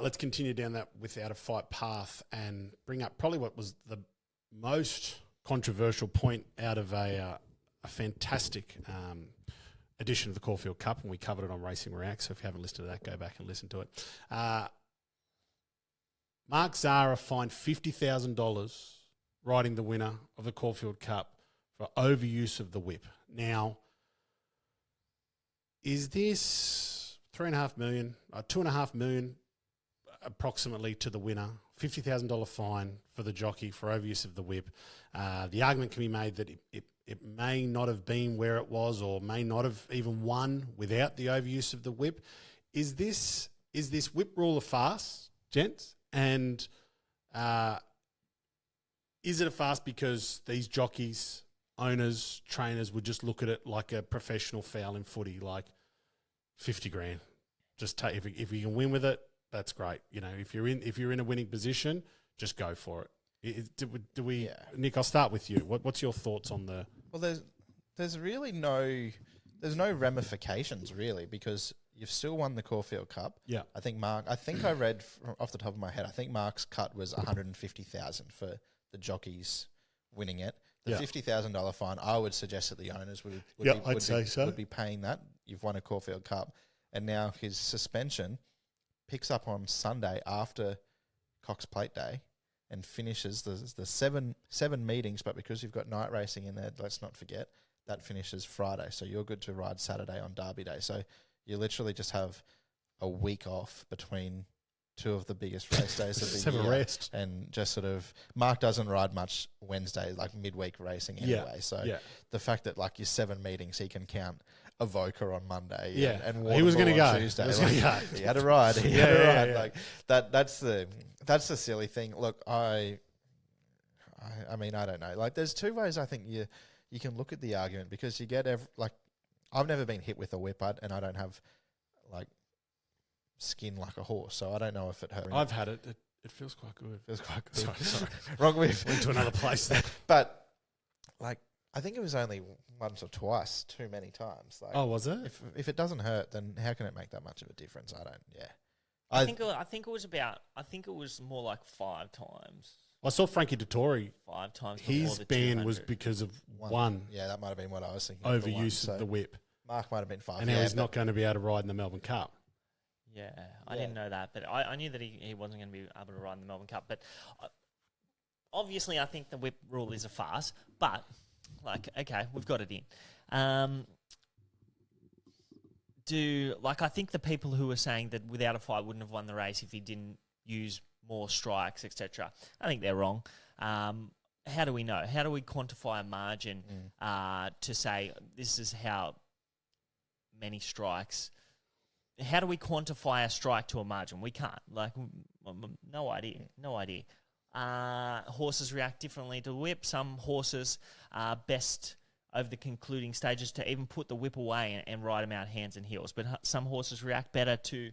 let's continue down that without a fight path and bring up probably what was the most controversial point out of a fantastic edition of the Caulfield Cup, and we covered it on Racing React. So if you haven't listened to that, go back and listen to it. Mark Zahra fined $50,000 riding the winner of the Caulfield Cup for overuse of the whip. Now, is this $3.5 million, $2.5 million approximately to the winner, $50,000 fine for the jockey for overuse of the whip? The argument can be made that it may not have been where it was, or may not have even won without the overuse of the whip. Is this whip rule a farce, gents? And is it a farce because these jockeys, owners, trainers would just look at it like a professional foul in footy, like 50 grand? Just take, if you can win with it, that's great. You know, if you're in a winning position, just go for it. Do we? Yeah. Nick, I'll start with you. What's your thoughts on the? Well, there's really no ramifications really, because you've still won the Caulfield Cup. Yeah. I think I read off the top of my head, I think Mark's cut was $150,000 for the jockeys winning it. The $50,000 fine, I would suggest that the owners would be paying that. You've won a Caulfield Cup, and now his suspension picks up on Sunday after Cox Plate Day and finishes the seven meetings, but because you've got night racing in there, let's not forget, that finishes Friday. So you're good to ride Saturday on Derby Day. So you literally just have a week off between two of the biggest race days of the year. Rest. And just sort of, Mark doesn't ride much Wednesday, like midweek racing anyway. So the fact that like your 7 meetings, he can count Avoca on Monday. And he was going to go. Tuesday. He had a ride. He had a ride. Like that's the silly thing. Look, I mean, I don't know. Like, there's two ways I think you can look at the argument, because you get I've never been hit with a whip, and I don't have like skin like a horse, so I don't know if it hurt. I've had it. It feels quite good. It feels quite good. Sorry. Wrong with. Went to another place there. But like, I think it was only once or twice too many times. Like, oh, was it? If it doesn't hurt, then how can it make that much of a difference? I don't. Yeah. I think it was more like 5 times. I saw Frankie Dettori. 5 times. His ban was because of one. Yeah, that might have been what I was thinking. Overuse of the whip. Mark might have been 5. And now he's not going to be able to ride in the Melbourne Cup. Yeah, I didn't know that, but I knew that he wasn't going to be able to ride in the Melbourne Cup. But obviously, I think the whip rule is a farce. But like, okay, we've got it in. I think the people who were saying that without a fight wouldn't have won the race if he didn't use more strikes, etc., I think they're wrong. How do we know? How do we quantify a margin to say this is how many strikes? How do we quantify a strike to a margin? We can't. Like, no idea. No idea. Horses react differently to the whip. Some horses are best over the concluding stages to even put the whip away and ride them out hands and heels. But some horses react better to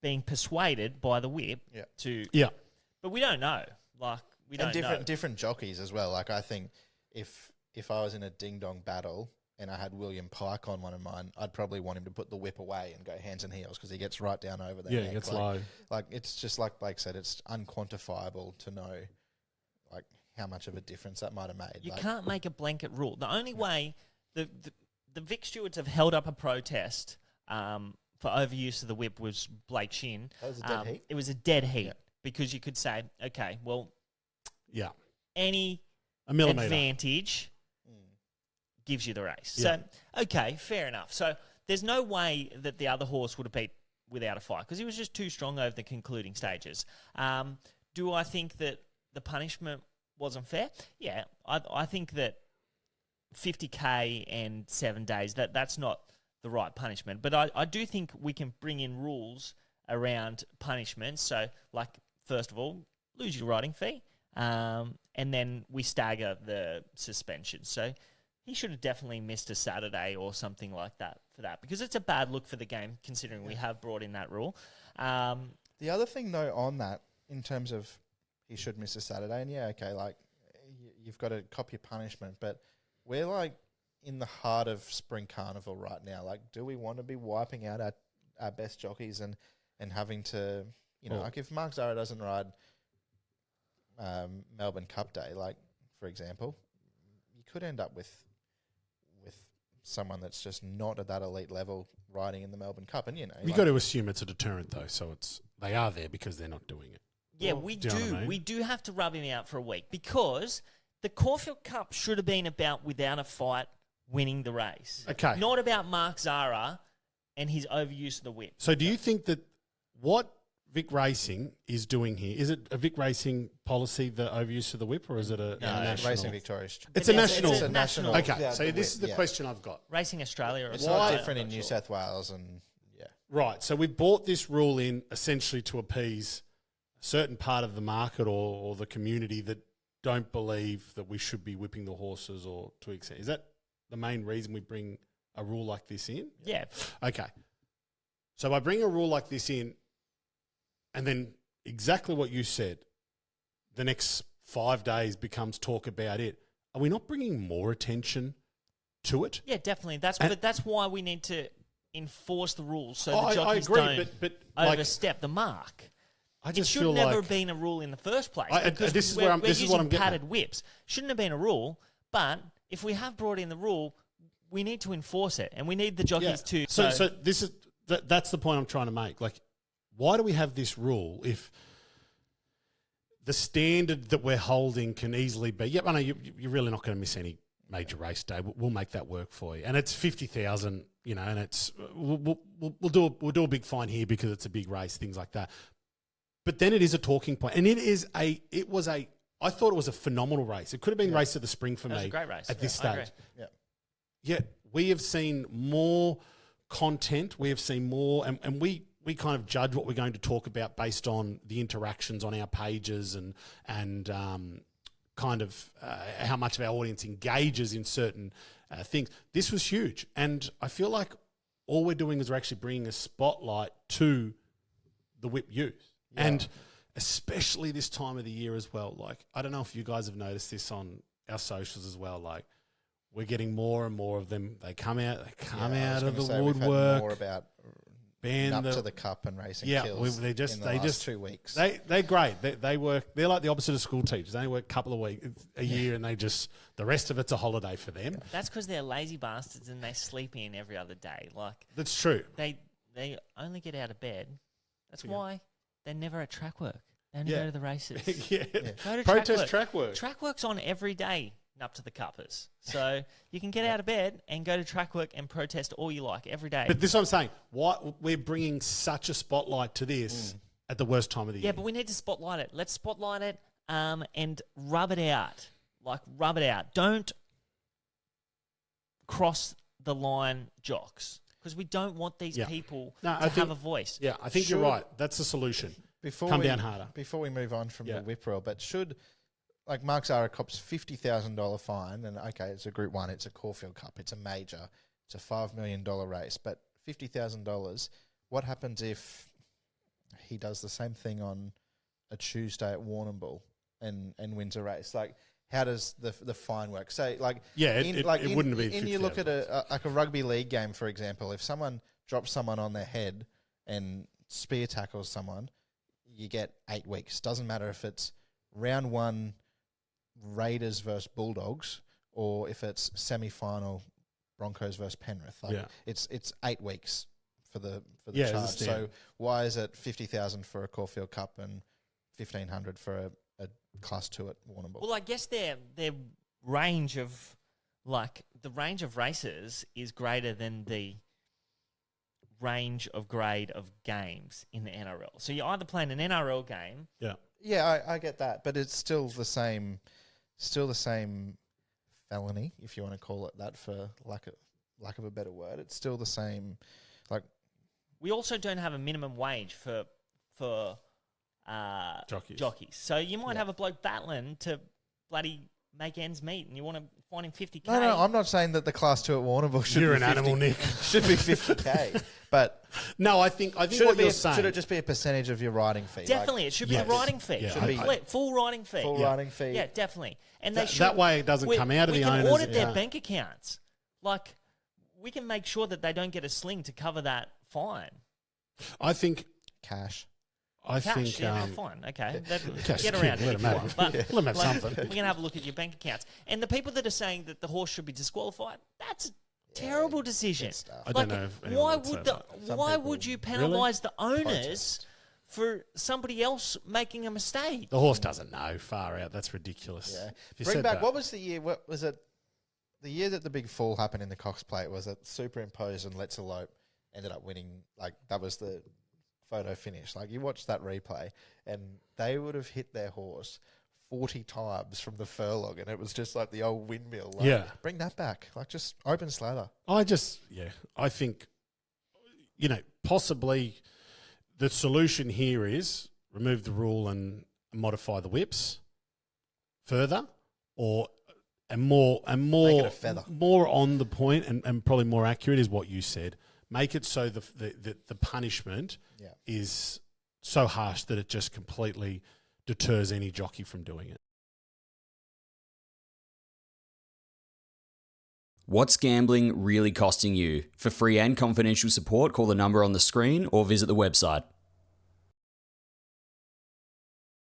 being persuaded by the whip. But we don't know. Like, we don't know. Different jockeys as well. Like, I think if I was in a ding-dong battle and I had William Pike on one of mine, I'd probably want him to put the whip away and go hands and heels, because he gets right down over the neck. Yeah, he gets low. Like, it's just like Blake said, it's unquantifiable to know like how much of a difference that might have made. You can't make a blanket rule. The only way the Vic stewards have held up a protest for overuse of the whip was Blake Shin. That was a dead heat? It was a dead heat because you could say, okay, well, any advantage gives you the race. So, okay, fair enough. So there's no way that the other horse would have beat without a fight, because he was just too strong over the concluding stages. Do I think that the punishment wasn't fair? Yeah, I think that 50K and 7 days, that's not the right punishment. But I do think we can bring in rules around punishment. So, like, first of all, lose your riding fee, and then we stagger the suspension. So he should have definitely missed a Saturday or something like that for that, because it's a bad look for the game, considering we have brought in that rule. The other thing, though, on that, in terms of he should miss a Saturday, and like, you've got to cop your punishment, but we're like in the heart of Spring Carnival right now. Like, do we want to be wiping out our best jockeys and having to, You know, like if Mark Zahra doesn't ride Melbourne Cup Day, like for example, you could end up with someone that's just not at that elite level riding in the Melbourne Cup, and you got to assume it's a deterrent though, so they are there because they're not doing it. Yeah, we do. I mean? We do have to rub him out for a week because the Caulfield Cup should have been about without a fight winning the race. Okay, not about Mark Zahra and his overuse of the whip. So, do you think that what Vic Racing is doing here, is it a Vic Racing policy, the overuse of the whip, or is it a national? Racing Victoria. It's a national. It's a national. Okay, so this is the question I've got. Racing Australia. It's not different in New South Wales and Right, so we brought this rule in essentially to appease a certain part of the market or the community that don't believe that we should be whipping the horses or to extent. Is that the main reason we bring a rule like this in? Yeah. Okay. So by bringing a rule like this in, and then exactly what you said, the next 5 days becomes talk about it. Are we not bringing more attention to it? Yeah, definitely. That's why we need to enforce the rules so the jockeys don't overstep the mark. It should never have been a rule in the first place. This is what I'm getting padded whips. Shouldn't have been a rule, but if we have brought in the rule, we need to enforce it, and we need the jockeys to. So this is that's the point I'm trying to make. Like, why do we have this rule if the standard that we're holding can easily be? Yep, I know you're really not going to miss any major race day. We'll make that work for you, and it's 50,000. You know, and it's we'll do a big fine here because it's a big race, things like that. But then it is a talking point, and I thought it was a phenomenal race. It could have been race of the spring for me. It was a great race at this stage. Yeah. Yet we have seen more content. We have seen more, and we kind of judge what we're going to talk about based on the interactions on our pages and kind of how much of our audience engages in certain things. This was huge, and I feel like all we're doing is we're actually bringing a spotlight to the whip use, and especially this time of the year as well. Like, I don't know if you guys have noticed this on our socials as well. Like, we're getting more and more of them. They come out of the woodwork. We've had more about up to the cup and racing. Yeah, kills they just 2 weeks. They're great. They work. They're like the opposite of school teachers. They only work a couple of weeks a year, and the rest of it's a holiday for them. That's because they're lazy bastards and they sleep in every other day. Like, that's true. They only get out of bed. That's why they're never at track work. They only go to the races. Go to Protest track work. Track work's on every day up to the cuppers. So you can get out of bed and go to track work and protest all you like every day. But this is what I'm saying. Why we're bringing such a spotlight to this at the worst time of the year. Yeah, but we need to spotlight it. Let's spotlight it and rub it out. Like, rub it out. Don't cross the line jocks, because we don't want these people to have a voice. Yeah, I think you're right. That's the solution. Come down harder. Before we move on from the whip rule, but like Mark Zahra cops $50,000 fine, and okay, it's a Group 1, it's a Caulfield Cup, it's a major, it's a $5 million race, but $50,000, what happens if he does the same thing on a Tuesday at Warrnambool and wins a race? Like, how does the fine work? So, like, it wouldn't be. And you look at a rugby league game, for example, if someone drops someone on their head and spear tackles someone, you get 8 weeks. Doesn't matter if it's round 1 Raiders versus Bulldogs or if it's semi-final Broncos versus Penrith. Like, it's 8 weeks for the charge. So why is it 50,000 for a Caulfield Cup and 1,500 for a Class 2 at Warrnambool? Well, I guess their range of races is greater than the range of grade of games in the NRL. So you're either playing an NRL game. Yeah, I get that, but it's still the same felony, if you want to call it that, for lack of a better word. It's still the same. Like, we also don't have a minimum wage for jockeys. So you might have a bloke battling to bloody make ends meet, and you want to find him 50K. No, I'm not saying that the Class 2 at Warrnambool should You're be an 50, animal, Nick. Should be 50K. But no, I think what you're saying. Should it just be a percentage of your riding fee? Definitely, it should be a riding fee. Yeah. Should be full riding fee. Full riding fee. Yeah, definitely. And that way it doesn't come out of the owners. We can audit their bank accounts. Like, we can make sure that they don't get a sling to cover that fine. I think cash. I cash, think fine, okay. Cash, Get around it if you want. But let them have something. We're going to have a look at your bank accounts. And the people that are saying that the horse should be disqualified, that's a terrible decision. I don't know if why would you penalise the owners for somebody else making a mistake? The horse doesn't know. Far out. That's ridiculous. Yeah. Bring back, what was the year? What was it? The year that the big fall happened in the Cox Plate, was it Superimpose and Let's Elope ended up winning? Like, that was the photo finish. Like, you watch that replay and they would have hit their horse 40 times from the furlong, and it was just like the old windmill. Like, bring that back. Like, just open slather. I think, possibly the solution here is remove the rule and modify the whips further, and more make it a feather. More on the point and probably more accurate is what you said. Make it so the punishment is so harsh that it just completely deters any jockey from doing it. What's gambling really costing you? For free and confidential support, call the number on the screen or visit the website.